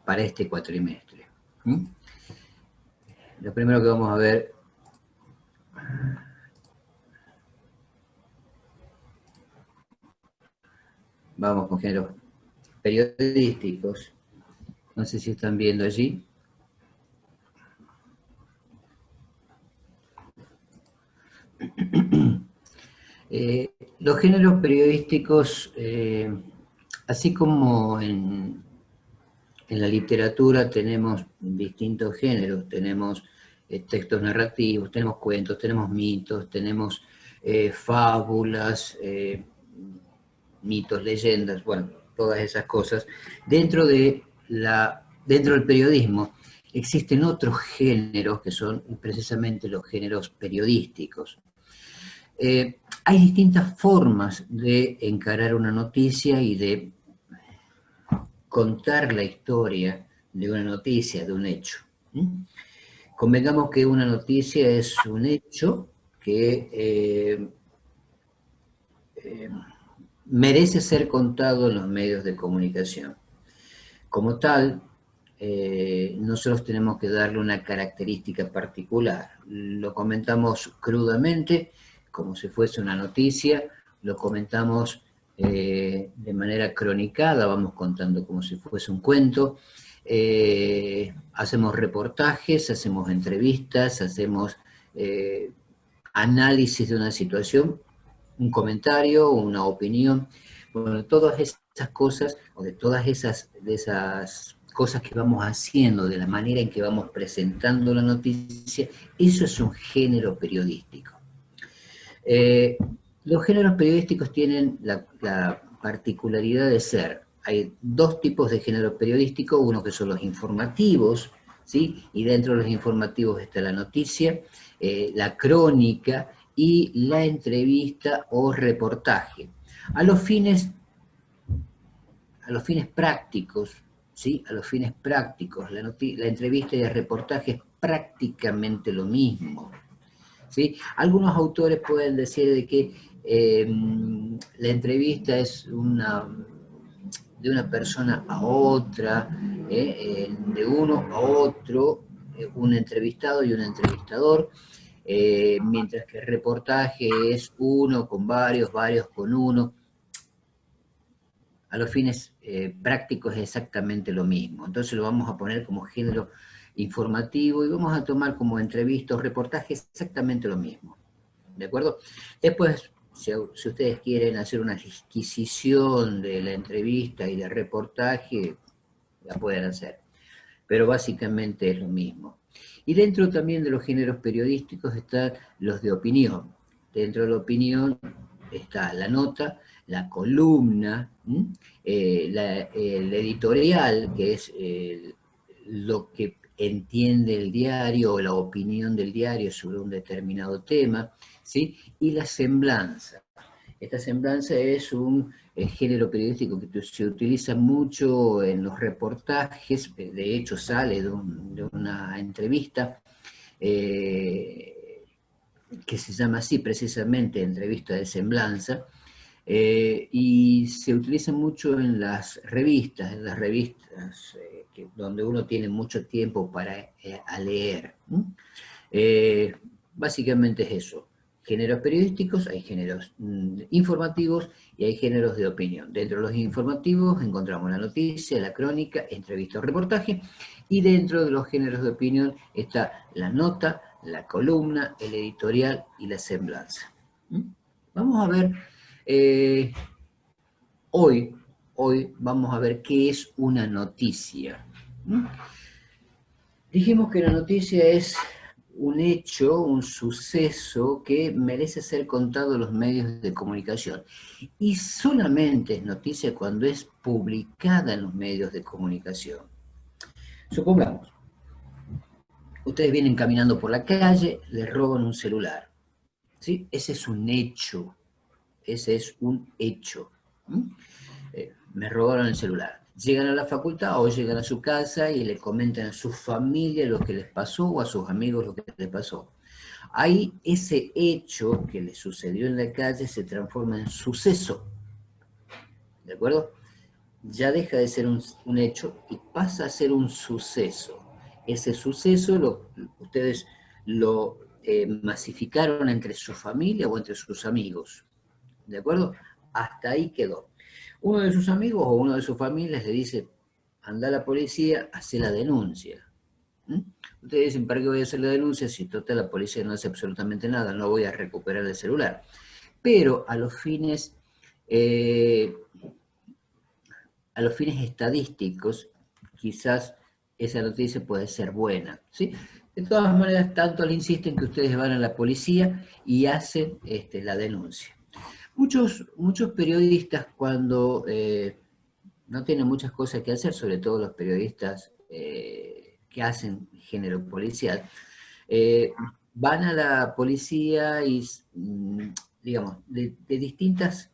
para este cuatrimestre. Lo primero que vamos a ver, vamos con géneros periodísticos. No sé si están viendo allí. Los géneros periodísticos, así como en la literatura tenemos distintos géneros, tenemos textos narrativos, tenemos cuentos, tenemos mitos, tenemos fábulas, mitos, leyendas, bueno, todas esas cosas. Dentro del periodismo existen otros géneros que son precisamente los géneros periodísticos. Hay distintas formas de encarar una noticia y de contar la historia de una noticia, de un hecho. Convengamos que una noticia es un hecho que merece ser contado en los medios de comunicación. Como tal, nosotros tenemos que darle una característica particular. Lo comentamos crudamente, como si fuese una noticia, lo comentamos de manera cronicada, vamos contando como si fuese un cuento, hacemos reportajes, hacemos entrevistas, hacemos análisis de una situación, un comentario, una opinión. Bueno, todas esas cosas, o de todas esas cosas que vamos haciendo, de la manera en que vamos presentando la noticia, eso es un género periodístico. Los géneros periodísticos tienen la particularidad de ser, hay dos tipos de género periodístico, uno que son los informativos, ¿sí? Y dentro de los informativos está la noticia, la crónica y la entrevista o reportaje. A los fines prácticos, ¿sí? A los fines prácticos, la entrevista y el reportaje es prácticamente lo mismo, ¿sí? Algunos autores pueden decir de que la entrevista es de una persona a otra, de uno a otro, un entrevistado y un entrevistador, mientras que el reportaje es uno con varios, varios con uno. A los fines prácticos es exactamente lo mismo. Entonces lo vamos a poner como género informativo y vamos a tomar como entrevista o reportaje exactamente lo mismo. ¿De acuerdo? Después, si ustedes quieren hacer una adquisición de la entrevista y del reportaje, la pueden hacer. Pero básicamente es lo mismo. Y dentro también de los géneros periodísticos están los de opinión. Dentro de la opinión está la nota, la columna, el editorial, que es lo que entiende el diario o la opinión del diario sobre un determinado tema, ¿sí? Y la semblanza. Esta semblanza es un género periodístico que se utiliza mucho en los reportajes, de hecho sale de una entrevista que se llama así precisamente, entrevista de semblanza, y se utiliza mucho en las revistas, donde uno tiene mucho tiempo para leer. Básicamente es eso. Géneros periodísticos, hay géneros informativos y hay géneros de opinión. Dentro de los informativos encontramos la noticia, la crónica, entrevista o reportaje, y dentro de los géneros de opinión está la nota, la columna, el editorial y la semblanza. Vamos a ver, hoy vamos a ver qué es una noticia. Dijimos que la noticia es un hecho, un suceso que merece ser contado en los medios de comunicación. Y solamente es noticia cuando es publicada en los medios de comunicación. Supongamos, ustedes vienen caminando por la calle, les roban un celular. ¿Sí? Ese es un hecho. Ese es un hecho. Me robaron el celular. Llegan a la facultad o llegan a su casa y le comentan a su familia lo que les pasó o a sus amigos lo que les pasó. Ahí ese hecho que les sucedió en la calle se transforma en suceso. ¿De acuerdo? ya deja de ser un hecho y pasa a ser un suceso. Ese suceso ustedes lo masificaron entre su familia o entre sus amigos, ¿de acuerdo? Hasta ahí quedó. Uno de sus amigos o uno de sus familias le dice, anda a la policía, hace la denuncia. ¿Mm? Ustedes dicen, ¿para qué voy a hacer la denuncia si total la policía no hace absolutamente nada? No voy a recuperar el celular. Pero eh, a los fines estadísticos, quizás esa noticia puede ser buena, ¿sí? De todas maneras, tanto le insisten que ustedes van a la policía y hacen la denuncia. Muchos periodistas cuando no tienen muchas cosas que hacer, sobre todo los periodistas que hacen género policial, eh, van a la policía y, digamos, de distintas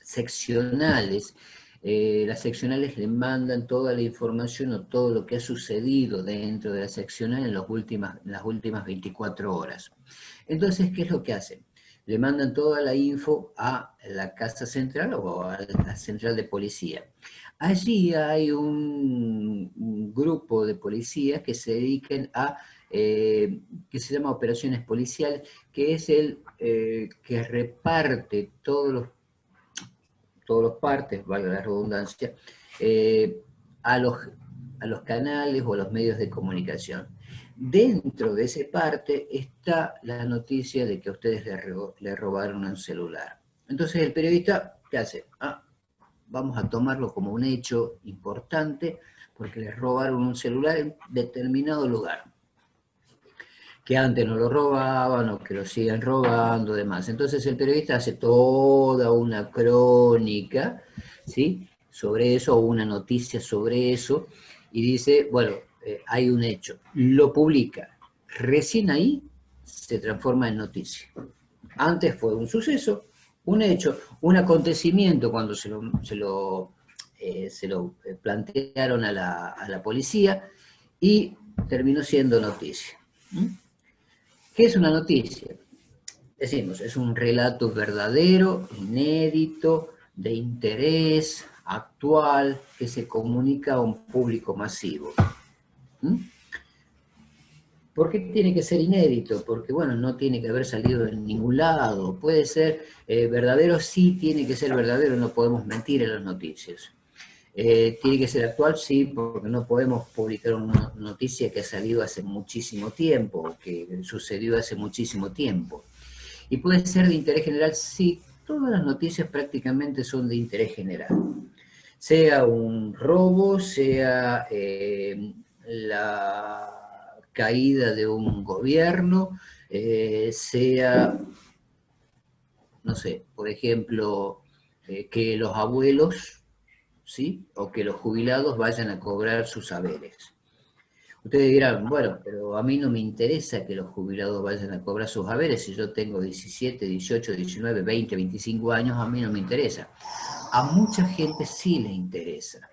seccionales, las seccionales le mandan toda la información o todo lo que ha sucedido dentro de la seccional en las últimas 24 horas. Entonces, ¿qué es lo que hacen? Le mandan toda la info a la casa central o a la central de policía. Allí hay un grupo de policías que se dedican a, que se llama operaciones policiales, que es el que reparte todos los partes, valga la redundancia, eh, a, los, a los canales o a los medios de comunicación. Dentro de ese parte está la noticia de que a ustedes le robaron un celular. Entonces el periodista, ¿qué hace? Vamos a tomarlo como un hecho importante porque le robaron un celular en determinado lugar, que antes no lo robaban o que lo siguen robando, demás. Entonces el periodista hace toda una crónica, ¿sí? Sobre eso, o una noticia sobre eso, y dice, bueno, hay un hecho, lo publica. Recién ahí se transforma en noticia. Antes fue un suceso, un hecho, un acontecimiento cuando se lo plantearon a la policía y terminó siendo noticia. ¿Mm? ¿Qué es una noticia? Decimos, es un relato verdadero, inédito, de interés actual, que se comunica a un público masivo. ¿Mm? ¿Por qué tiene que ser inédito? Porque, bueno, no tiene que haber salido en ningún lado. Puede ser verdadero, sí tiene que ser verdadero, no podemos mentir en las noticias. Tiene que ser actual, sí, porque no podemos publicar una noticia que ha salido hace muchísimo tiempo, que sucedió hace muchísimo tiempo. Y puede ser de interés general, sí, todas las noticias prácticamente son de interés general. Sea un robo, sea la caída de un gobierno, sea, no sé, por ejemplo, que los abuelos, ¿sí? O que los jubilados vayan a cobrar sus haberes. Ustedes dirán, bueno, pero a mí no me interesa que los jubilados vayan a cobrar sus haberes. Si yo tengo 17, 18, 19, 20, 25 años, a mí no me interesa. A mucha gente sí le interesa.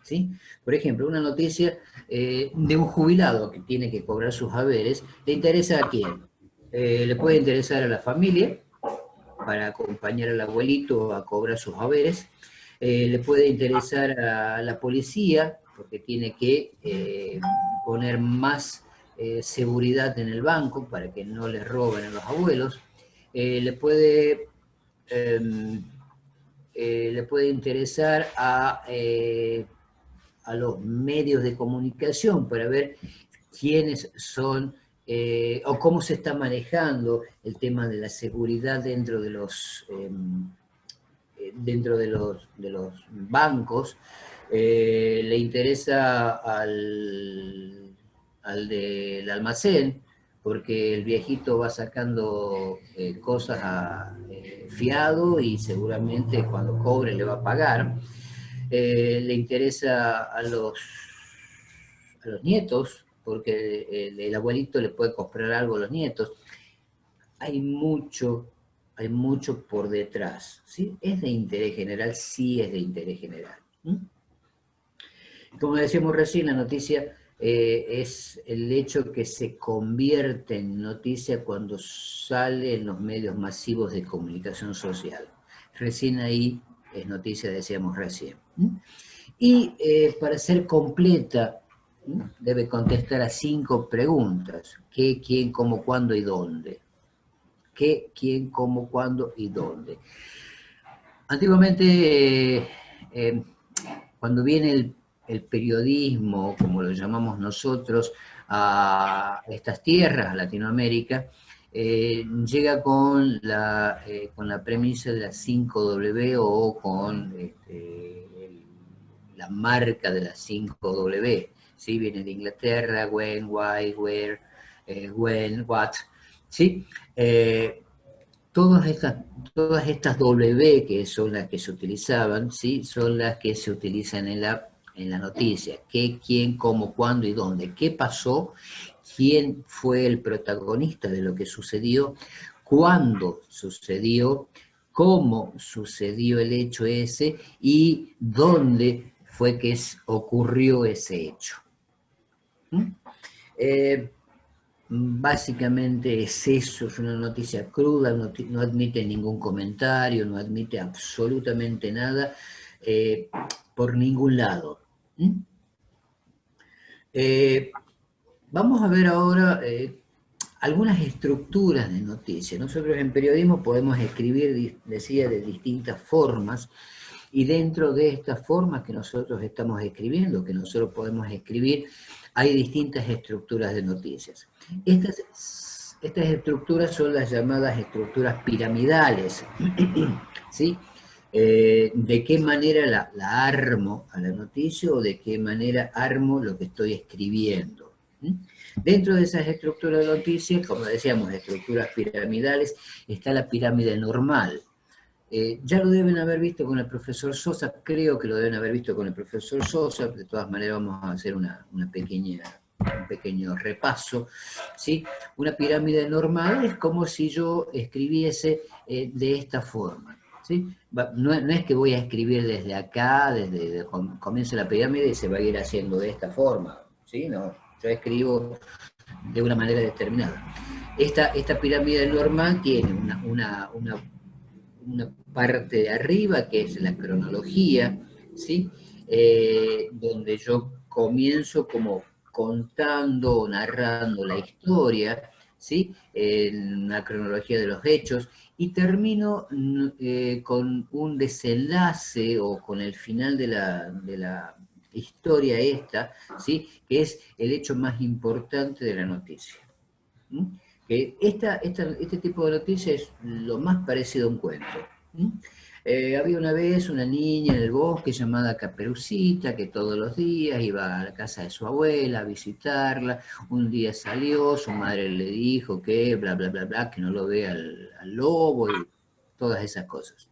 ¿Sí? Por ejemplo, una noticia de un jubilado que tiene que cobrar sus haberes, ¿le interesa a quién? Le puede interesar a la familia para acompañar al abuelito a cobrar sus haberes, le puede interesar a la policía porque tiene que poner más seguridad en el banco para que no le roben a los abuelos, eh, le puede interesar a los medios de comunicación para ver quiénes son o cómo se está manejando el tema de la seguridad dentro de los bancos. Le interesa al del almacén porque el viejito va sacando cosas fiado y seguramente cuando cobre le va a pagar. Le interesa a los nietos, porque el abuelito le puede comprar algo a los nietos. Hay mucho, hay mucho por detrás, ¿sí? ¿Es de interés general? Sí es de interés general. ¿Mm? Como decíamos recién, la noticia es el hecho que se convierte en noticia cuando sale en los medios masivos de comunicación social. Recién ahí es noticia, decíamos recién. Y para ser completa, debe contestar a 5 preguntas. ¿Qué, quién, cómo, cuándo y dónde? ¿Qué, quién, cómo, cuándo y dónde? Antiguamente, cuando viene el periodismo, como lo llamamos nosotros, a estas tierras, a Latinoamérica, llega con la premisa de las 5W o con la marca de las 5W. ¿Sí? Viene de Inglaterra, when, why, where, when, what. ¿Sí? Todas estas W, que son las que se utilizaban, ¿sí? Son las que se utilizan en la noticia. ¿Qué, quién, cómo, cuándo y dónde? ¿Qué pasó? ¿Quién fue el protagonista de lo que sucedió? ¿Cuándo sucedió? ¿Cómo sucedió el hecho ese? ¿Y dónde fue que ocurrió ese hecho? Básicamente es eso, es una noticia cruda, no admite ningún comentario, no admite absolutamente nada por ningún lado. Vamos a ver ahora algunas estructuras de noticias. Nosotros en periodismo podemos escribir, decía, de distintas formas, y dentro de estas formas que nosotros estamos escribiendo, que nosotros podemos escribir, hay distintas estructuras de noticias. Estas estructuras son las llamadas estructuras piramidales, ¿sí? De qué manera la armo a la noticia o de qué manera armo lo que estoy escribiendo. Dentro de esas estructuras de noticias, como decíamos, estructuras piramidales, está la pirámide normal. Ya lo deben haber visto con el profesor Sosa, creo que lo deben haber visto con el profesor Sosa, de todas maneras vamos a hacer un pequeño repaso, ¿sí? Una pirámide normal es como si yo escribiese de esta forma, ¿sí? No es que voy a escribir desde acá, desde comienzo la pirámide y se va a ir haciendo de esta forma, ¿sí? No, yo escribo de una manera determinada. Esta pirámide normal tiene una parte de arriba que es la cronología, ¿sí? Donde yo comienzo como contando o narrando la historia, ¿sí? En la cronología de los hechos, y termino con un desenlace o con el final de la historia esta, ¿sí? Que es el hecho más importante de la noticia. Que este tipo de noticia es lo más parecido a un cuento. Había una vez una niña en el bosque llamada Caperucita que todos los días iba a la casa de su abuela a visitarla. Un día salió, su madre le dijo que bla, bla, bla, bla, que no lo vea al lobo y todas esas cosas.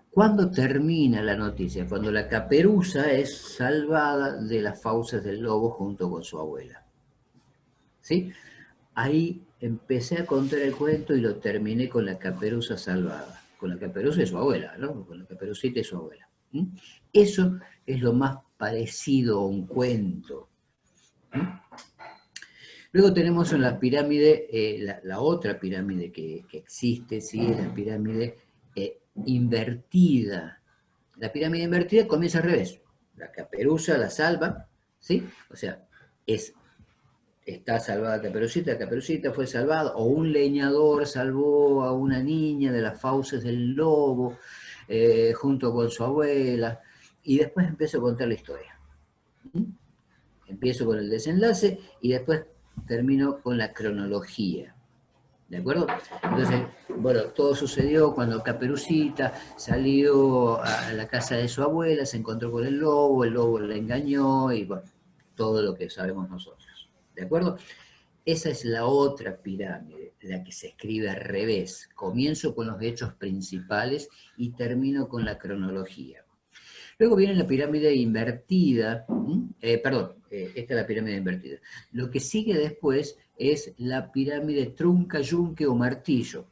¿Cuándo termina la noticia? Cuando la caperuza es salvada de las fauces del lobo junto con su abuela. ¿Sí? Ahí empecé a contar el cuento y lo terminé con la caperuza salvada, con la caperuza y su abuela, ¿no? Con la caperucita y su abuela. Eso es lo más parecido a un cuento. Luego tenemos en la pirámide, la otra pirámide que existe, ¿sí? La pirámide invertida. La pirámide invertida comienza al revés. La caperuza la salva, ¿sí? O sea, está salvada Caperucita fue salvada, o un leñador salvó a una niña de las fauces del lobo, junto con su abuela, y después empiezo a contar la historia. Empiezo con el desenlace y después termino con la cronología. ¿De acuerdo? Entonces, bueno, todo sucedió cuando Caperucita salió a la casa de su abuela, se encontró con el lobo la engañó y bueno, todo lo que sabemos nosotros. ¿De acuerdo? Esa es la otra pirámide, la que se escribe al revés. Comienzo con los hechos principales y termino con la cronología. Luego viene la pirámide invertida, esta es la pirámide invertida. Lo que sigue después es la pirámide trunca, yunque o martillo.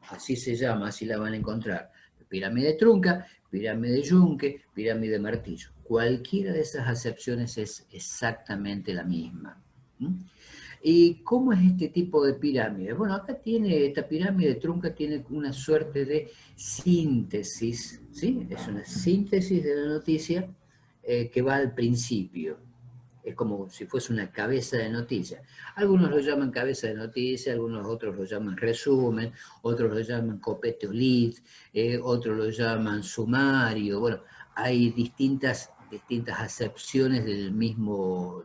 Así se llama, así la van a encontrar. Pirámide trunca, pirámide yunque, pirámide martillo. Cualquiera de esas acepciones es exactamente la misma. ¿Y cómo es este tipo de pirámide? Bueno, acá tiene, esta pirámide trunca tiene una suerte de síntesis, ¿sí? Es una síntesis de la noticia que va al principio. Es como si fuese una cabeza de noticia. Algunos lo llaman cabeza de noticia, algunos otros lo llaman resumen, otros lo llaman copete o lead, otros lo llaman sumario. Bueno, hay distintas acepciones del mismo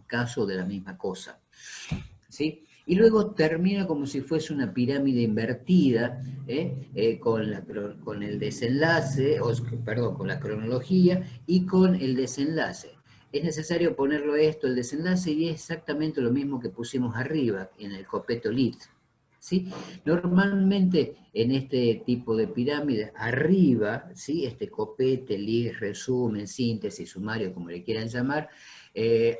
caso, de la misma cosa, ¿sí? Y luego termina como si fuese una pirámide invertida, con el desenlace, perdón, con la cronología y con el desenlace. Es necesario ponerlo esto, el desenlace, y es exactamente lo mismo que pusimos arriba, en el copeto lit, ¿sí? Normalmente en este tipo de pirámide, arriba, ¿sí? Este copete, lit, resumen, síntesis, sumario, como le quieran llamar,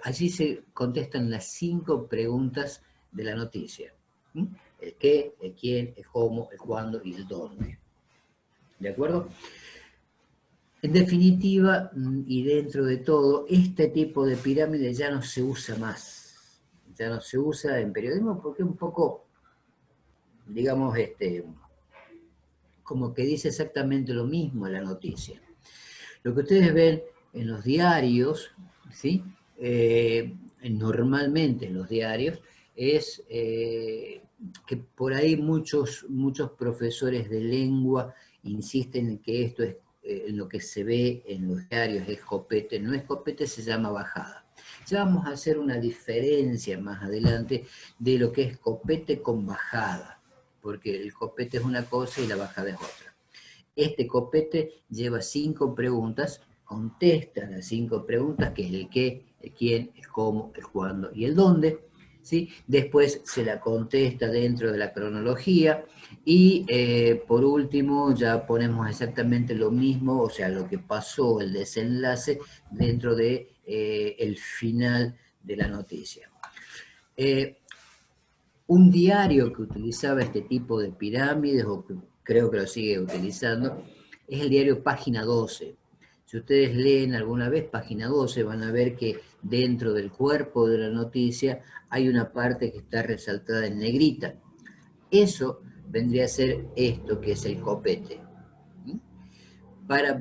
allí se contestan las 5 preguntas de la noticia. ¿Mm? El qué, el quién, el cómo, el cuándo y el dónde. ¿De acuerdo? En definitiva, y dentro de todo, este tipo de pirámide ya no se usa más. Ya no se usa en periodismo porque un poco, digamos, como que dice exactamente lo mismo la noticia. Lo que ustedes ven en los diarios, ¿sí? Normalmente en los diarios, es que por ahí muchos profesores de lengua insisten en que esto es en lo que se ve en los diarios es copete. No es copete, se llama bajada. Ya vamos a hacer una diferencia más adelante de lo que es copete con bajada, porque el copete es una cosa y la bajada es otra. Este copete lleva 5 preguntas, contesta las 5 preguntas, que es el qué, el quién, el cómo, el cuándo y el dónde, ¿sí? Después se la contesta dentro de la cronología y por último ya ponemos exactamente lo mismo, o sea, lo que pasó, el desenlace dentro de el final de la noticia. Un diario que utilizaba este tipo de pirámides, o que creo que lo sigue utilizando, es el diario Página 12. Si ustedes leen alguna vez Página 12, van a ver que dentro del cuerpo de la noticia hay una parte que está resaltada en negrita. Eso vendría a ser esto que es el copete.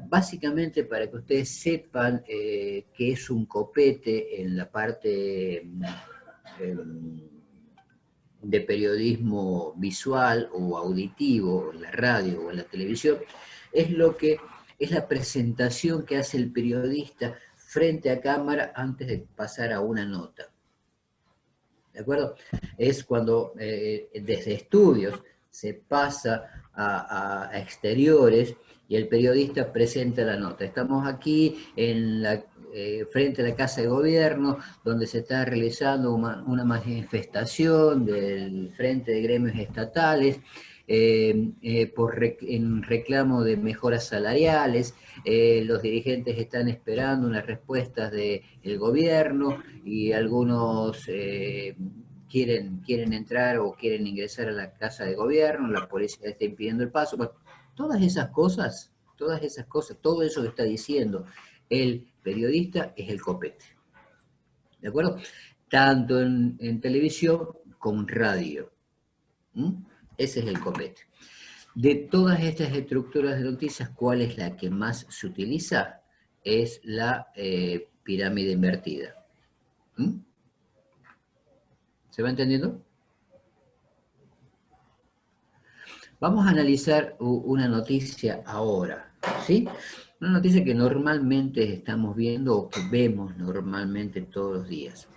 Básicamente, para que ustedes sepan qué es un copete en la parte de periodismo visual o auditivo, en la radio o en la televisión, es la presentación que hace el periodista frente a cámara antes de pasar a una nota. ¿De acuerdo? Es cuando desde estudios se pasa a exteriores y el periodista presenta la nota. Estamos aquí frente a la Casa de Gobierno, donde se está realizando una manifestación del Frente de Gremios Estatales en reclamo de mejoras salariales. Los dirigentes están esperando unas respuestas del gobierno y algunos quieren entrar o quieren ingresar a la Casa de Gobierno, la policía está impidiendo el paso. Bueno, todas esas cosas, todo eso que está diciendo el periodista es el copete. ¿De acuerdo? Tanto en televisión como en radio. Ese es el copete. De todas estas estructuras de noticias, ¿cuál es la que más se utiliza? Es la pirámide invertida. ¿Se va entendiendo? Vamos a analizar una noticia ahora, ¿sí? Una noticia que normalmente estamos viendo o que vemos normalmente todos los días.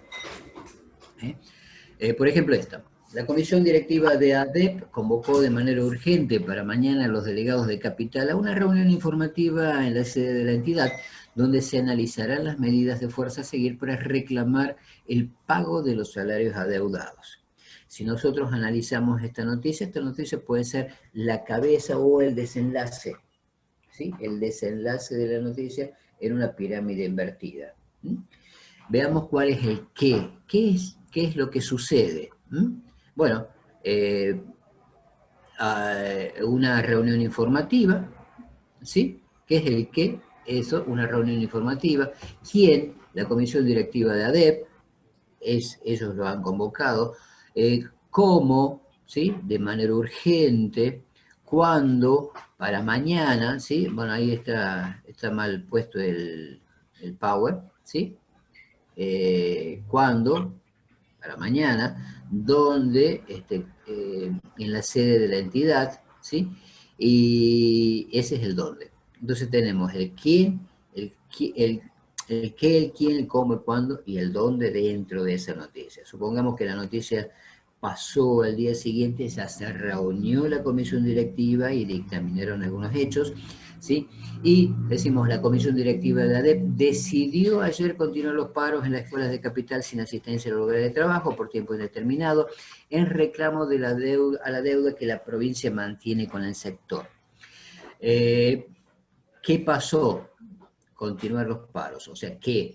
Por ejemplo, esta. La comisión directiva de ADEP convocó de manera urgente para mañana a los delegados de Capital a una reunión informativa en la sede de la entidad, donde se analizarán las medidas de fuerza a seguir para reclamar el pago de los salarios adeudados. Si nosotros analizamos esta noticia puede ser la cabeza o el desenlace, ¿sí? El desenlace de la noticia en una pirámide invertida. Veamos cuál es el qué. ¿Qué es lo que sucede? Bueno, una reunión informativa, ¿sí? ¿Qué es el qué? Eso, una reunión informativa. ¿Quién? La comisión directiva de ADEP. ellos lo han convocado, cómo, ¿sí? De manera urgente, cuándo, para mañana, ¿sí? Bueno, ahí está mal puesto el power, ¿sí? Cuándo, para mañana, donde, en la sede de la entidad, ¿sí? Y ese es el dónde. Entonces tenemos el quién, el qué, el quién, el cómo, el cuándo y el dónde dentro de esa noticia. Supongamos que la noticia pasó al día siguiente, ya se reunió la comisión directiva y dictaminaron algunos hechos, ¿sí? Y decimos, la comisión directiva de ADEP decidió ayer continuar los paros en las escuelas de capital sin asistencia a los lugares de trabajo por tiempo indeterminado, en reclamo de a la deuda que la provincia mantiene con el sector. ¿Qué pasó? Continuar los paros, o sea que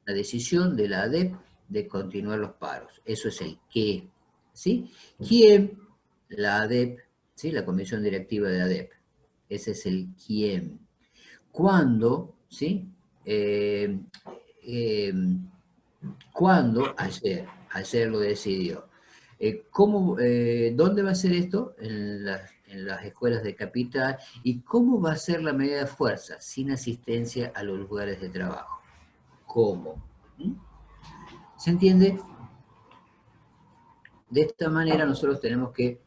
la decisión de la ADEP de continuar los paros, eso es el qué, ¿sí? ¿Quién? La ADEP, ¿sí? La comisión directiva de la ADEP, ese es el quién. ¿Cuándo? ¿Sí? Eh, eh, ¿Cuándo? Ayer lo decidió. ¿Dónde va a ser esto? En las escuelas de capital. ¿Y cómo va a ser la medida de fuerza? Sin asistencia a los lugares de trabajo. ¿Cómo? ¿Mm? ¿Se entiende? De esta manera nosotros tenemos que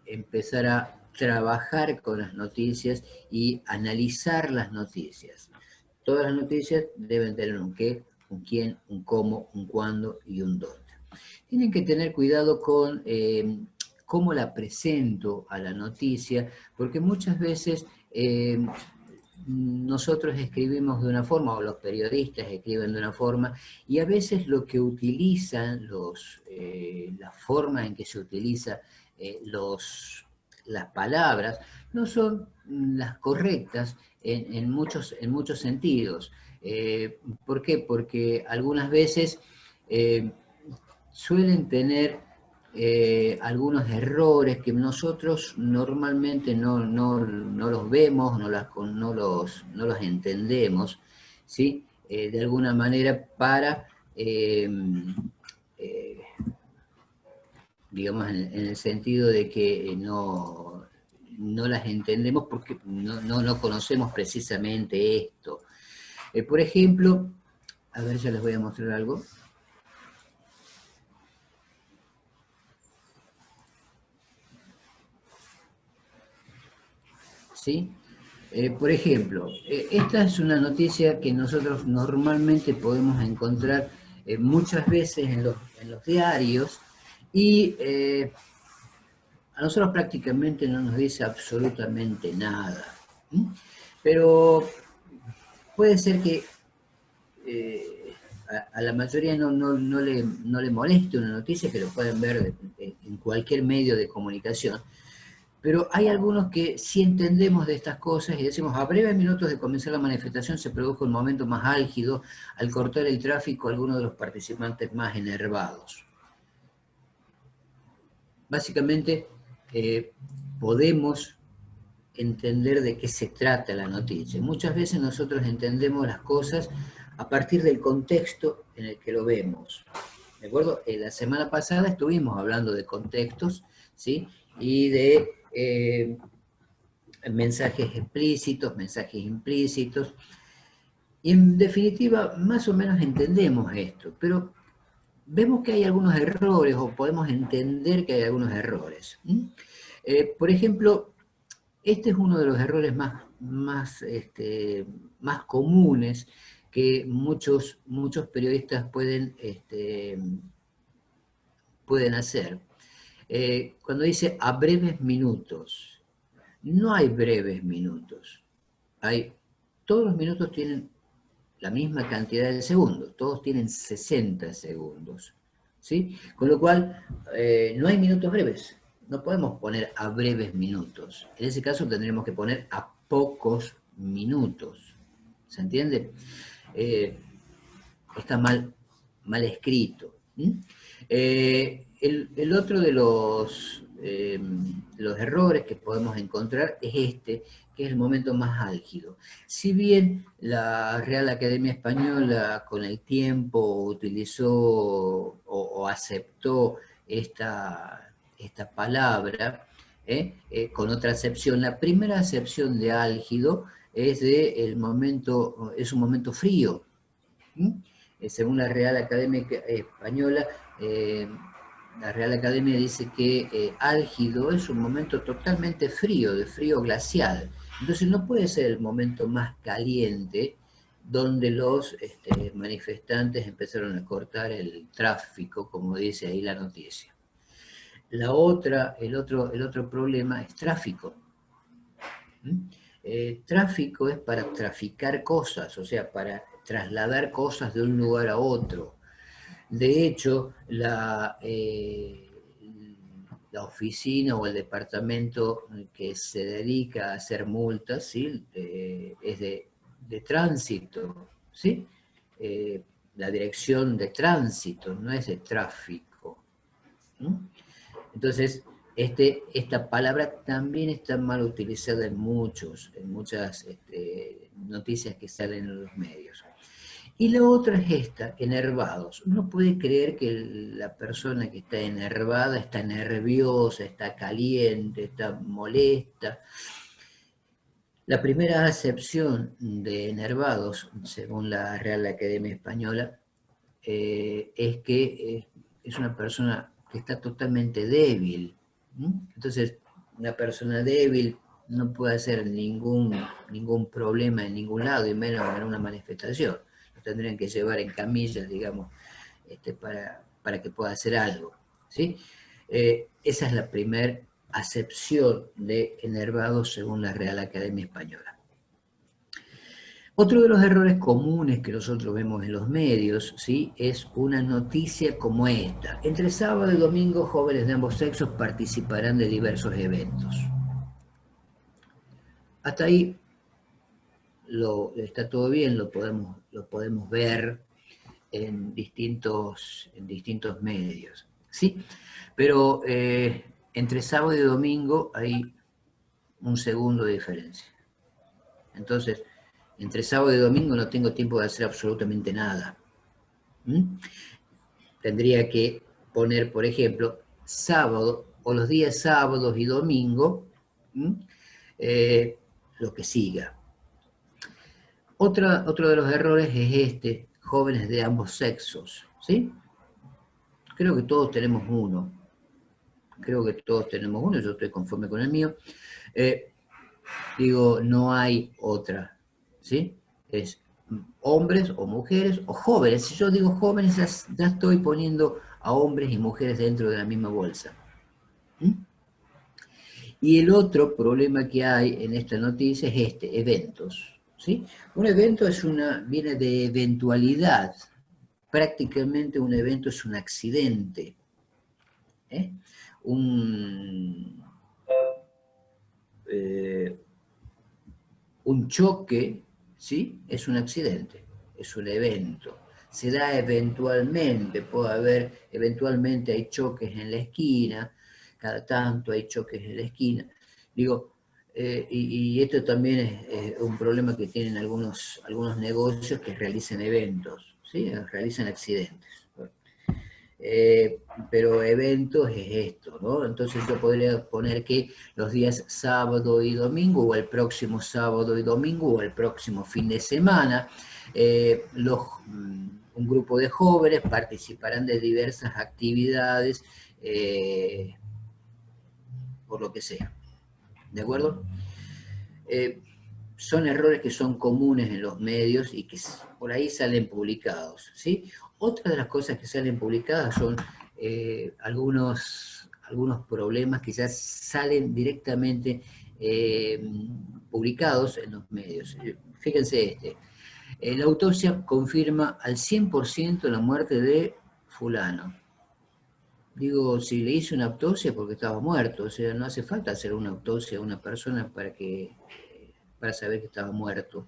empezar a trabajar con las noticias y analizar las noticias. Todas las noticias deben tener un qué, un quién, un cómo, un cuándo y un dónde. Tienen que tener cuidado con cómo la presento a la noticia, porque muchas veces nosotros escribimos de una forma, o los periodistas escriben de una forma, y a veces lo que utilizan, la forma en que se utiliza las palabras, no son las correctas en muchos sentidos. ¿Por qué? Porque algunas veces suelen tener algunos errores que nosotros normalmente no los vemos, no los entendemos, ¿sí? De alguna manera para, digamos, en el sentido de que no las entendemos porque no conocemos precisamente esto. Por ejemplo, a ver, ya les voy a mostrar algo. ¿Sí? Por ejemplo, esta es una noticia que nosotros normalmente podemos encontrar muchas veces en los diarios y a nosotros prácticamente no nos dice absolutamente nada. ¿Sí? Pero puede ser que a la mayoría no le moleste una noticia, que lo pueden ver en cualquier medio de comunicación. Pero hay algunos que sí entendemos de estas cosas y decimos, a breves minutos de comenzar la manifestación se produjo un momento más álgido al cortar el tráfico a algunos de los participantes más enervados. Básicamente, podemos entender de qué se trata la noticia. Muchas veces nosotros entendemos las cosas a partir del contexto en el que lo vemos. ¿De acuerdo? La semana pasada estuvimos hablando de contextos, ¿sí? Y de mensajes explícitos, mensajes implícitos, y en definitiva más o menos entendemos esto, pero vemos que hay algunos errores o podemos entender que hay algunos errores. Por ejemplo, este es uno de los errores más comunes que muchos periodistas pueden hacer. Cuando dice a breves minutos, no hay breves minutos. Todos los minutos tienen la misma cantidad de segundos, todos tienen 60 segundos. ¿Sí? Con lo cual, no hay minutos breves. No podemos poner a breves minutos. En ese caso tendremos que poner a pocos minutos. ¿Se entiende? Está mal escrito. El otro de los errores que podemos encontrar es este, que es el momento más álgido. Si bien la Real Academia Española con el tiempo utilizó o aceptó esta palabra, con otra acepción, la primera acepción de álgido es es un momento frío. Según la Real Academia Española, la Real Academia dice que álgido es un momento totalmente frío, de frío glacial. Entonces no puede ser el momento más caliente donde los manifestantes empezaron a cortar el tráfico, como dice ahí la noticia. El otro problema es tráfico. Tráfico es para traficar cosas, o sea, para trasladar cosas de un lugar a otro. De hecho, la oficina o el departamento que se dedica a hacer multas, ¿sí? Es de tránsito, ¿sí? La dirección de tránsito, no es de tráfico. Entonces, esta palabra también está mal utilizada en muchas noticias que salen en los medios. Y la otra es esta, enervados. Uno puede creer que la persona que está enervada está nerviosa, está caliente, está molesta. La primera acepción de enervados, según la Real Academia Española, es que es una persona que está totalmente débil. Entonces, una persona débil no puede hacer ningún problema en ningún lado, y menos en una manifestación. Lo tendrían que llevar en camillas, digamos, para que pueda hacer algo, ¿sí? Esa es la primera acepción de enervados según la Real Academia Española. Otro de los errores comunes que nosotros vemos en los medios, ¿sí? Es una noticia como esta. Entre sábado y domingo, jóvenes de ambos sexos participarán de diversos eventos. Hasta ahí está todo bien, lo podemos ver en distintos medios, ¿sí? Pero entre sábado y domingo hay un segundo de diferencia. Entonces, entre sábado y domingo no tengo tiempo de hacer absolutamente nada. Tendría que poner, por ejemplo, sábado o los días sábados y domingo, lo que siga. Otro de los errores es jóvenes de ambos sexos, ¿sí? Creo que todos tenemos uno. Yo estoy conforme con el mío. Digo, no hay otra, ¿sí? Es hombres o mujeres o jóvenes. Si yo digo jóvenes, ya estoy poniendo a hombres y mujeres dentro de la misma bolsa. Y el otro problema que hay en esta noticia es eventos, ¿sí? Un evento viene de eventualidad. Prácticamente un evento es un accidente. Un choque, ¿sí? Es un accidente, es un evento. Se da eventualmente, eventualmente hay choques en la esquina, cada tanto hay choques en la esquina. Digo, y esto también es un problema que tienen algunos negocios que realizan eventos, ¿sí? Realizan accidentes. Pero eventos es esto, ¿no? Entonces yo podría poner que los días sábado y domingo, o el próximo sábado y domingo, o el próximo fin de semana, un grupo de jóvenes participarán de diversas actividades, por lo que sea. ¿De acuerdo? Son errores que son comunes en los medios y que por ahí salen publicados, ¿sí? Otra de las cosas que salen publicadas son algunos problemas que ya salen directamente publicados en los medios. Fíjense la autopsia confirma al 100% la muerte de fulano. Digo, si le hice una autopsia porque estaba muerto, o sea, no hace falta hacer una autopsia a una persona para saber que estaba muerto.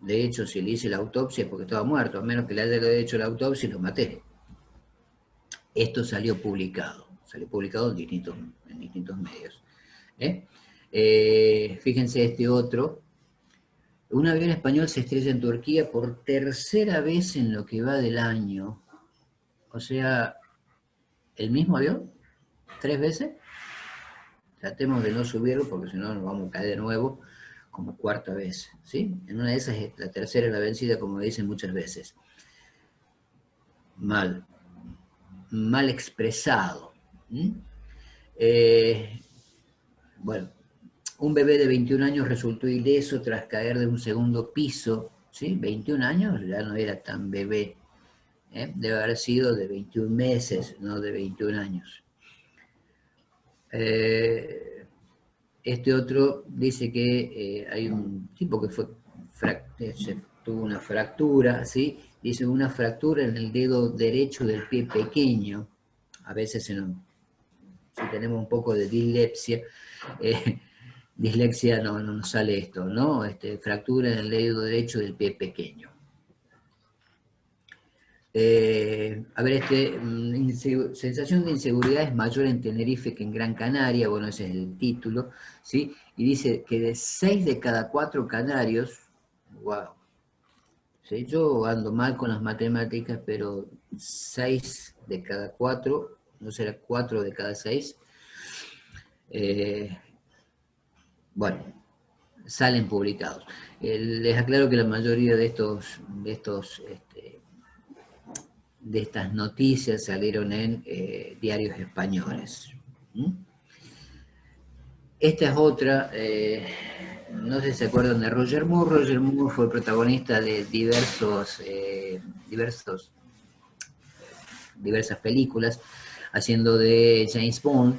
De hecho, si le hice la autopsia es porque estaba muerto, a menos que le haya hecho la autopsia y lo maté. Esto salió publicado en distintos medios. Fíjense este otro. Un avión español se estrella en Turquía por tercera vez en lo que va del año. O sea, ¿el mismo avión? ¿3 veces? Tratemos de no subirlo porque si no nos vamos a caer de nuevo como cuarta vez, ¿sí? En una de esas es la tercera la vencida, como dicen muchas veces. Mal expresado. Bueno, un bebé de 21 años resultó ileso tras caer de un segundo piso, ¿sí? 21 años ya no era tan bebé, debe haber sido de 21 meses, no de 21 años. Este otro dice que hay un tipo que tuvo una fractura, ¿sí? Dice una fractura en el dedo derecho del pie pequeño. A veces si tenemos un poco de dislexia no nos sale esto, ¿no? Fractura en el dedo derecho del pie pequeño. A ver, sensación de inseguridad es mayor en Tenerife que en Gran Canaria, bueno, ese es el título, ¿sí? Y dice que de 6 de cada 4 canarios, wow, ¿sí? Yo ando mal con las matemáticas, pero 6 de cada 4, ¿no será 4 de cada 6? Bueno, salen publicados. Les aclaro que la mayoría de estas noticias salieron en diarios españoles. Esta es otra, no sé si se acuerdan de Roger Moore. Roger Moore fue protagonista de diversas películas, haciendo de James Bond,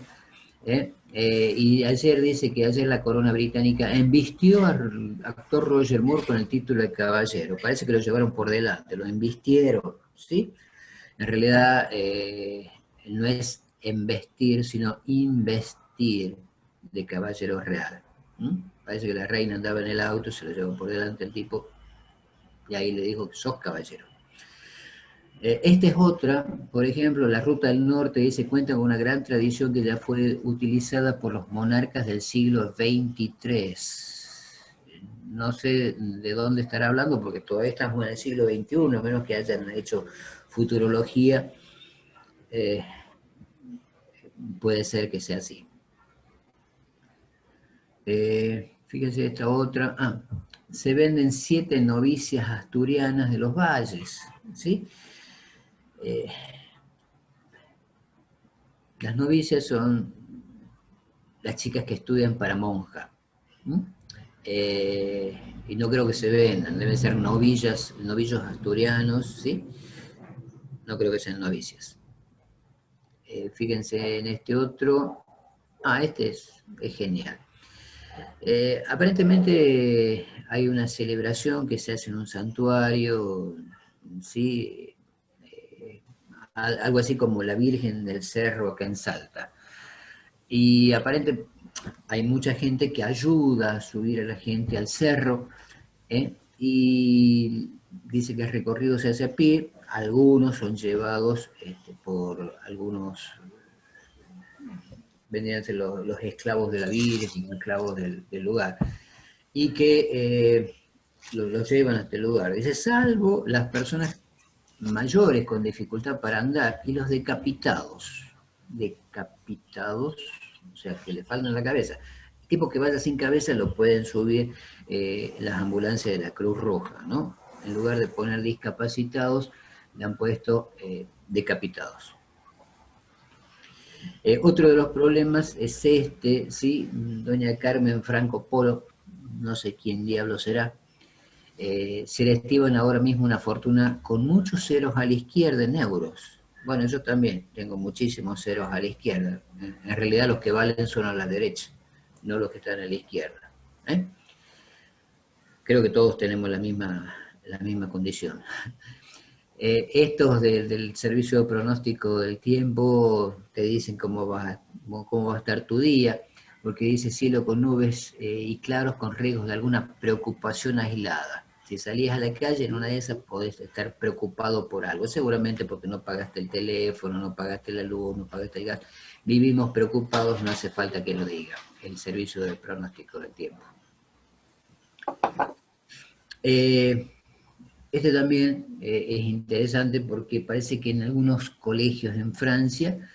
y ayer dice que ayer la corona británica embistió al actor Roger Moore con el título de caballero. Parece que lo llevaron por delante, lo embistieron, ¿sí? En realidad no es embestir, sino investir de caballero real. Parece que la reina andaba en el auto, se lo llevó por delante el tipo, y ahí le dijo que sos caballero. Esta es otra, por ejemplo, la Ruta del Norte dice cuenta con una gran tradición que ya fue utilizada por los monarcas del siglo XXIII. No sé de dónde estará hablando porque todavía estamos en el siglo XXI, a menos que hayan hecho futurología, puede ser que sea así. Fíjense esta otra. Se venden 7 novicias asturianas de los valles, ¿sí? Las novicias son las chicas que estudian para monja. Y no creo que se vendan, deben ser novillos asturianos, ¿sí? No creo que sean novicias. Fíjense en este otro. Este es genial. Aparentemente hay una celebración que se hace en un santuario, ¿sí? Algo así como la Virgen del Cerro acá en Salta. Y aparentemente hay mucha gente que ayuda a subir a la gente al cerro, y dice que el recorrido se hace a pie, algunos son llevados por algunos, vendrían a ser los esclavos de la Virgen, esclavos del lugar, y que los llevan a este lugar. Dice, salvo las personas mayores con dificultad para andar y los decapitados, o sea, que le faltan la cabeza. El tipo que vaya sin cabeza lo pueden subir las ambulancias de la Cruz Roja, ¿no? En lugar de poner discapacitados, le han puesto decapitados. Otro de los problemas es ¿sí? Doña Carmen Franco Polo, no sé quién diablo será, se le estiman ahora mismo una fortuna con muchos ceros a la izquierda en euros. Bueno, yo también tengo muchísimos ceros a la izquierda. En realidad los que valen son a la derecha, no los que están a la izquierda. Creo que todos tenemos la misma condición. Estos del servicio de pronóstico del tiempo te dicen cómo va a estar tu día, porque dice cielo con nubes y claros con riesgos de alguna preocupación aislada. Si salís a la calle, en una de esas podés estar preocupado por algo, seguramente porque no pagaste el teléfono, no pagaste la luz, no pagaste el gas. Vivimos preocupados, no hace falta que lo diga, el servicio de pronóstico del tiempo. Este también es interesante porque parece que en algunos colegios en Francia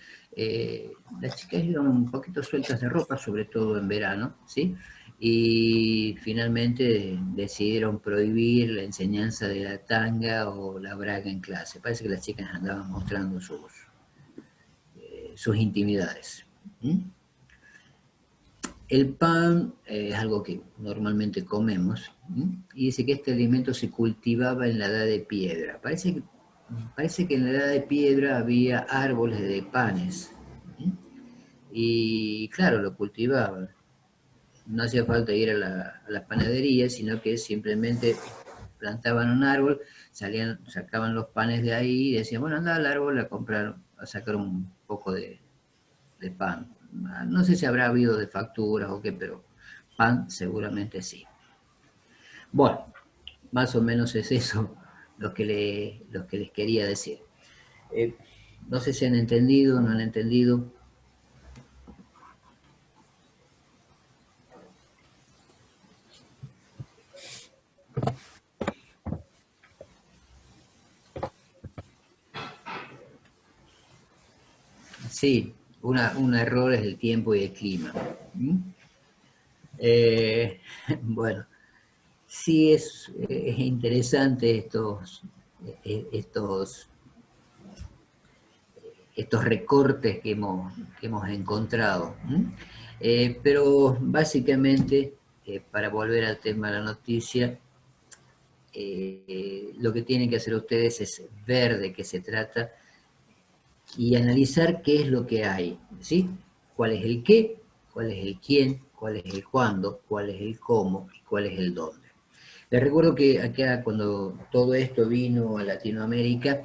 las chicas iban un poquito sueltas de ropa, sobre todo en verano, ¿sí? Y finalmente decidieron prohibir la enseñanza de la tanga o la braga en clase. Parece que las chicas andaban mostrando sus intimidades. ¿Mm? El pan es algo que normalmente comemos, y dice que este alimento se cultivaba en la edad de piedra. Parece que en la edad de piedra había árboles de panes, y claro, lo cultivaban. No hacía falta ir a la panadería, sino que simplemente plantaban un árbol, sacaban los panes de ahí y decían, bueno, anda al árbol a comprar, a sacar un poco de pan. No sé si habrá habido de facturas o qué, pero pan seguramente sí. Bueno, más o menos es eso lo que les quería decir. No sé si han entendido, no han entendido. Sí, un error es el tiempo y el clima. Bueno, sí es interesante estos recortes que hemos encontrado. Pero básicamente, para volver al tema de la noticia, lo que tienen que hacer ustedes es ver de qué se trata y analizar qué es lo que hay, ¿sí? ¿Cuál es el qué? ¿Cuál es el quién? ¿Cuál es el cuándo? ¿Cuál es el cómo? ¿Y cuál es el dónde? Les recuerdo que acá cuando todo esto vino a Latinoamérica,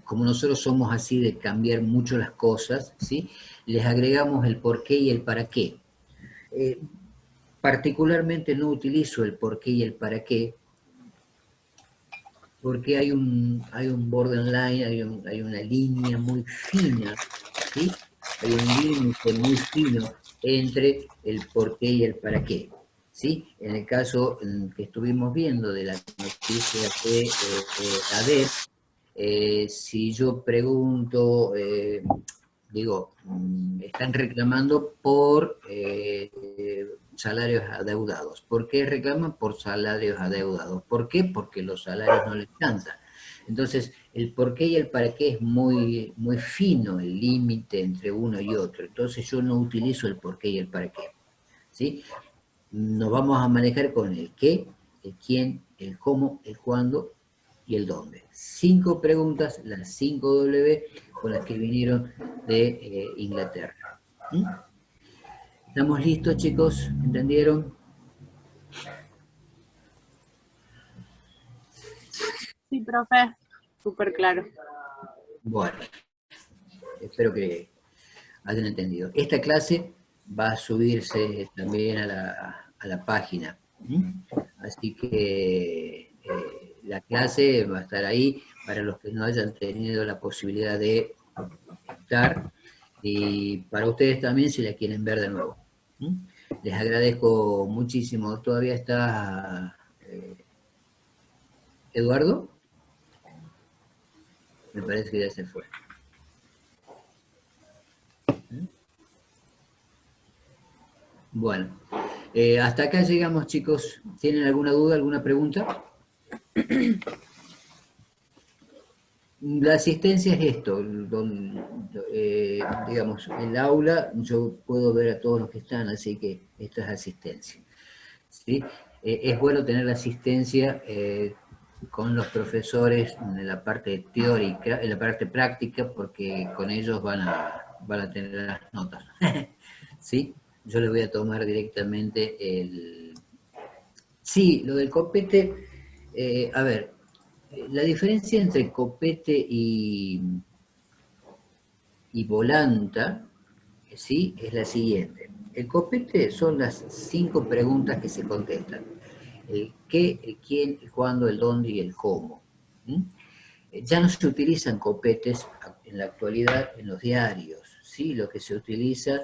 como nosotros somos así de cambiar mucho las cosas, ¿sí? Les agregamos el por qué y el para qué. Particularmente no utilizo el por qué y el para qué, porque hay un borderline, hay una línea muy fina, ¿sí? Hay un límite muy fino entre el por qué y el para qué, ¿sí? En el caso que estuvimos viendo de la noticia de ADES, si yo pregunto, digo, están reclamando por salarios adeudados. ¿Por qué reclaman? Por salarios adeudados. ¿Por qué? Porque los salarios no les alcanzan. Entonces, el por qué y el para qué es muy, muy fino el límite entre uno y otro. Entonces, yo no utilizo el por qué y el para qué. ¿Sí? Nos vamos a manejar con el qué, el quién, el cómo, el cuándo y el dónde. 5 preguntas, las 5 W con las que vinieron de Inglaterra. ¿Mm? ¿Estamos listos, chicos? ¿Entendieron? Sí, profe, súper claro. Bueno, espero que hayan entendido. Esta clase va a subirse también a la página. Así que la clase va a estar ahí para los que no hayan tenido la posibilidad de estar, y para ustedes también si la quieren ver de nuevo. Les agradezco muchísimo. ¿Todavía está Eduardo? Me parece que ya se fue. Bueno, hasta acá llegamos, chicos. ¿Tienen alguna duda, alguna pregunta? La asistencia es esto, digamos, el aula yo puedo ver a todos los que están, así que esto es asistencia. ¿Sí? Es bueno tener la asistencia con los profesores en la parte teórica, en la parte práctica, porque con ellos van a tener las notas. ¿Sí? Yo les voy a tomar directamente el... Sí, lo del copete, a ver, la diferencia entre copete y volanta, ¿sí? Es la siguiente. El copete son las 5 preguntas que se contestan. El qué, el quién, el cuándo, el dónde y el cómo. Ya no se utilizan copetes en la actualidad en los diarios, ¿sí? Lo que se utiliza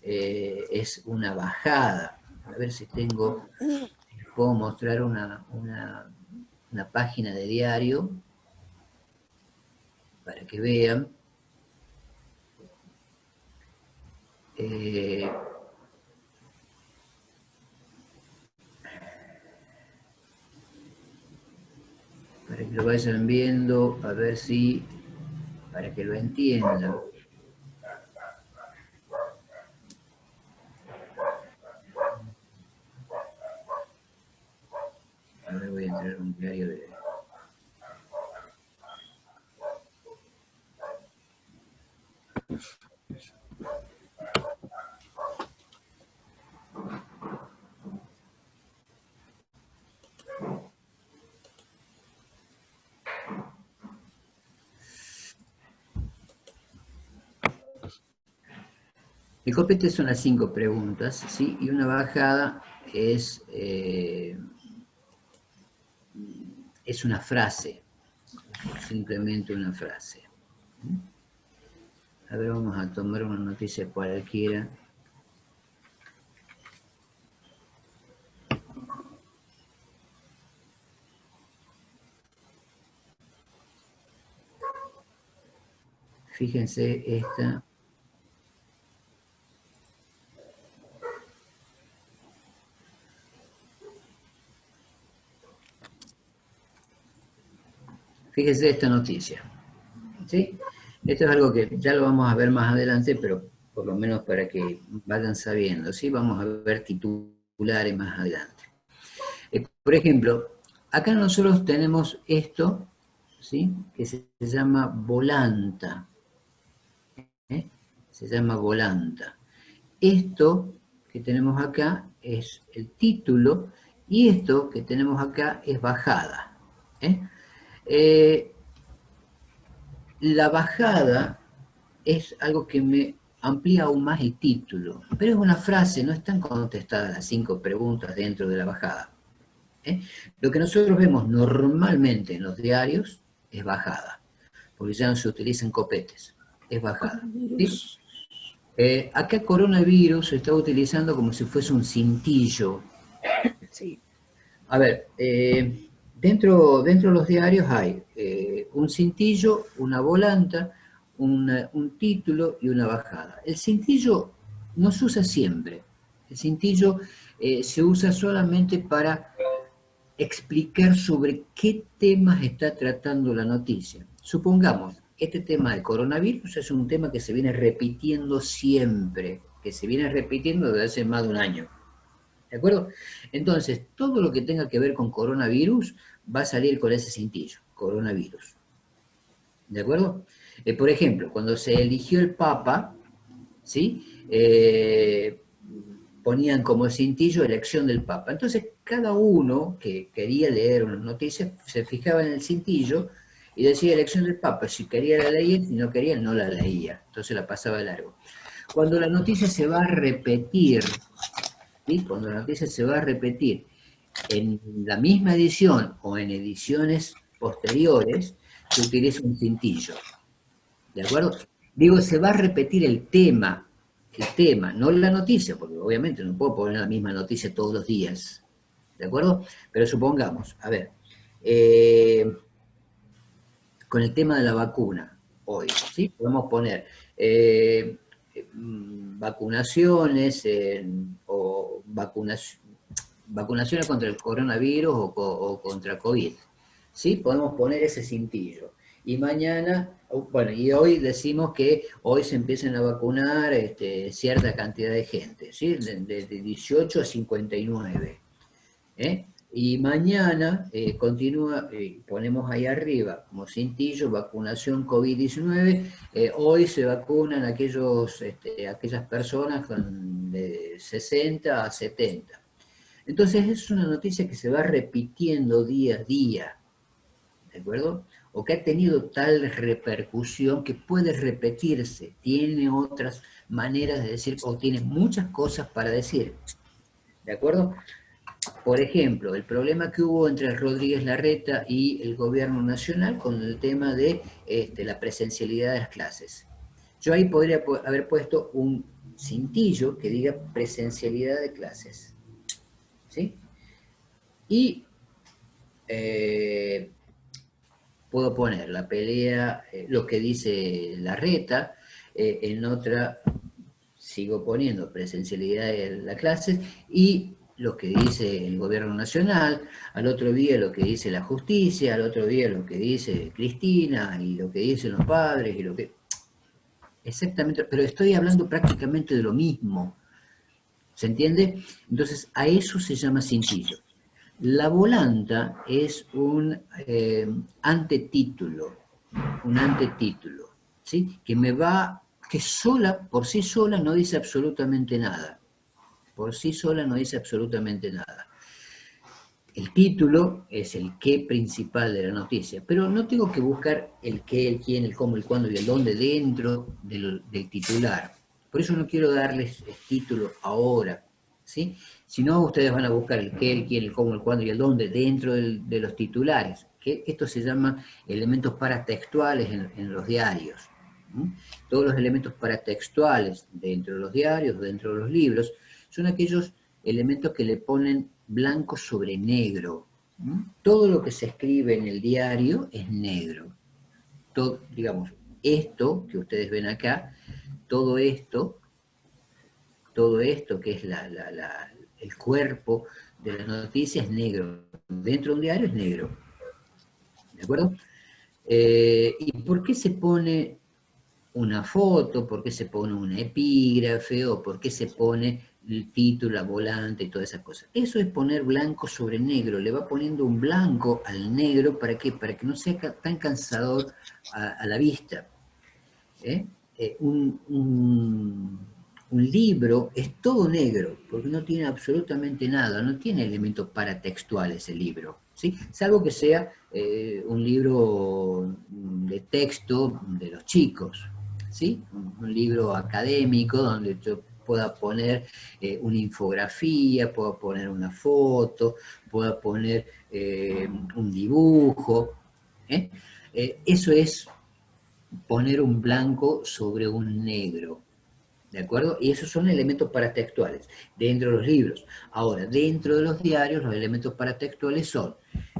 es una bajada. A ver si puedo mostrar una página de diario para que vean. Para que lo vayan viendo, a ver si, para que lo entiendan. A ver, voy a entrar en un diario de... El copete son las 5 preguntas, ¿sí? Y una bajada es una frase, simplemente una frase. A ver, vamos a tomar una noticia cualquiera. Fíjense esta. Fíjense esta noticia, ¿sí? Esto es algo que ya lo vamos a ver más adelante, pero por lo menos para que vayan sabiendo, ¿sí? Vamos a ver titulares más adelante. Por ejemplo, acá nosotros tenemos esto, ¿sí? Que se llama volanta. Se llama volanta. Esto que tenemos acá es el título y esto que tenemos acá es bajada. La bajada es algo que me amplía aún más el título, pero es una frase, no están contestadas las 5 preguntas dentro de la bajada. Lo que nosotros vemos normalmente en los diarios es bajada, porque ya no se utilizan copetes, es bajada. ¿Sí? Acá coronavirus se está utilizando como si fuese un cintillo. Sí. A ver, dentro de los diarios hay un cintillo, una volanta, un título y una bajada. El cintillo no se usa siempre. El cintillo se usa solamente para explicar sobre qué temas está tratando la noticia. Supongamos, este tema del coronavirus es un tema que se viene repitiendo siempre, que se viene repitiendo desde hace más de un año. ¿De acuerdo? Entonces, todo lo que tenga que ver con coronavirus va a salir con ese cintillo, coronavirus. ¿De acuerdo? Por ejemplo, cuando se eligió el Papa, ¿sí? Ponían como cintillo elección del Papa. Entonces, cada uno que quería leer una noticia se fijaba en el cintillo y decía elección del Papa. Si quería la leía, si no quería, no la leía. Entonces la pasaba de largo. Cuando la noticia se va a repetir, ¿sí? Cuando la noticia se va a repetir en la misma edición o en ediciones posteriores, se utiliza un cintillo. ¿De acuerdo? Digo, se va a repetir el tema, no la noticia, porque obviamente no puedo poner la misma noticia todos los días. ¿De acuerdo? Pero supongamos, a ver, con el tema de la vacuna, hoy, ¿sí? Podemos poner vacunaciones o vacunaciones contra el coronavirus o contra COVID. ¿Sí? Podemos poner ese cintillo. Y mañana, bueno, y hoy decimos que hoy se empiezan a vacunar cierta cantidad de gente, ¿sí? De 18 a 59. Y mañana continúa, ponemos ahí arriba como cintillo, vacunación COVID-19, hoy se vacunan aquellas personas de 60 a 70. Entonces es una noticia que se va repitiendo día a día, ¿de acuerdo? o que ha tenido tal repercusión que puede repetirse, tiene otras maneras de decir, o tiene muchas cosas para decir. ¿De acuerdo? Por ejemplo, el problema que hubo entre Rodríguez Larreta y el gobierno nacional con el tema de la presencialidad de las clases. Yo ahí podría haber puesto un cintillo que diga presencialidad de clases. ¿Sí? Y puedo poner la pelea, lo que dice Larreta, en otra sigo poniendo presencialidad de las clases, y lo que dice el gobierno nacional, al otro día lo que dice la justicia, al otro día lo que dice Cristina, y lo que dicen los padres, y lo que... Exactamente, pero estoy hablando prácticamente de lo mismo, ¿se entiende? Entonces, a eso se llama cintillo. La volanta es un antetítulo, ¿sí? Que me va, que sola, por sí sola, no dice absolutamente nada. Por sí sola no dice absolutamente nada. El título es el qué principal de la noticia, pero no tengo que buscar el qué, el quién, el cómo, el cuándo y el dónde dentro del titular. Por eso no quiero darles el título ahora, ¿sí? Si no, ustedes van a buscar el qué, el quién, el cómo, el cuándo y el dónde dentro de los titulares, que esto se llama elementos paratextuales en los diarios. ¿Mm? Todos los elementos paratextuales dentro de los diarios, dentro de los libros, son aquellos elementos que le ponen blanco sobre negro. ¿Mm? Todo lo que se escribe en el diario es negro. Todo, digamos, esto que ustedes ven acá, todo esto que es el cuerpo de la noticia es negro. Dentro de un diario es negro. ¿De acuerdo? ¿Y por qué se pone una foto? ¿Por qué se pone un epígrafe? ¿O por qué se pone el título, la volante y todas esas cosas? Eso es poner blanco sobre negro. Le va poniendo un blanco al negro. ¿Para qué? Para que no sea tan cansador a la vista. Un libro es todo negro, porque no tiene absolutamente nada, no tiene elementos paratextuales el libro, ¿sí? Salvo que sea un libro de texto de los chicos, ¿sí? Un libro académico donde yo pueda poner una infografía, pueda poner una foto, pueda poner un dibujo. Eso es poner un blanco sobre un negro, ¿de acuerdo? Y esos son elementos paratextuales dentro de los libros. Ahora, dentro de los diarios, los elementos paratextuales son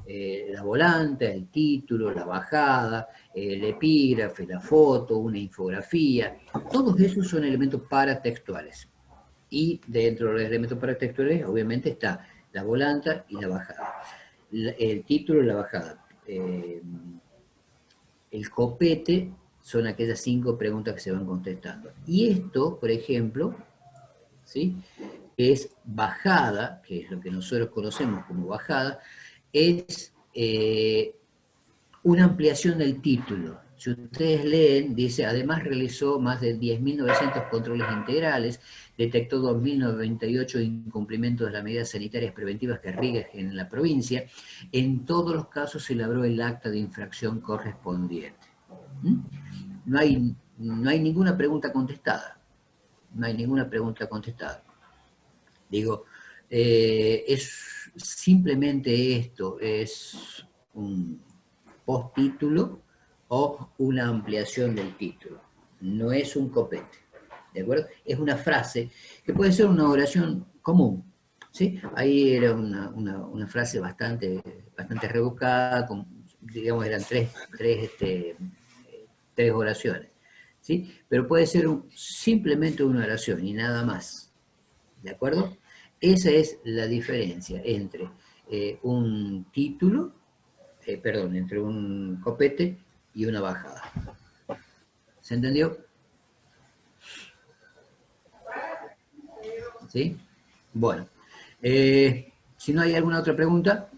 la volante, el título, la bajada, el epígrafe, la foto, una infografía. Todos esos son elementos paratextuales. Y dentro de los elementos paratextuales, obviamente, está la volanta y la bajada. El título y la bajada. El copete son aquellas 5 preguntas que se van contestando. Y esto, por ejemplo, ¿sí? Es bajada, que es lo que nosotros conocemos como bajada, es una ampliación del título. Si ustedes leen, dice, además realizó más de 10.900 controles integrales, detectó 2.098 incumplimientos de las medidas sanitarias preventivas que rigen en la provincia, en todos los casos se elaboró el acta de infracción correspondiente. ¿Mm? No hay ninguna pregunta contestada. No hay ninguna pregunta contestada. Digo, es simplemente esto, es un posttítulo o una ampliación del título. No es un copete, ¿de acuerdo? Es una frase que puede ser una oración común, ¿sí? Ahí era una frase bastante rebuscada, digamos, eran tres oraciones, ¿sí? Pero puede ser simplemente una oración y nada más, ¿de acuerdo? Esa es la diferencia entre un título, entre un copete y una bajada. ¿Se entendió? ¿Sí? Bueno. Si no hay alguna otra pregunta.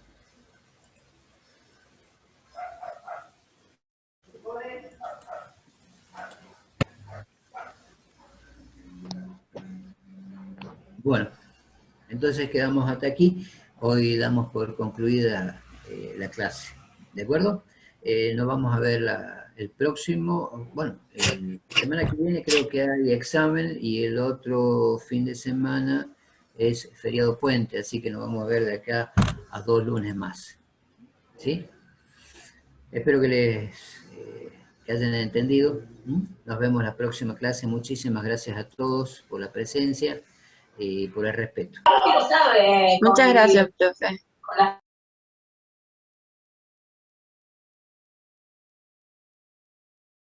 Bueno, entonces quedamos hasta aquí. Hoy damos por concluida la clase. ¿De acuerdo? nos vamos a ver el próximo, bueno, la semana que viene creo que hay examen y el otro fin de semana es feriado puente, así que nos vamos a ver de acá a 2 lunes más. ¿Sí? Espero que hayan entendido. Nos vemos en la próxima clase. Muchísimas gracias a todos por la presencia y por el respeto. Muchas gracias, profe.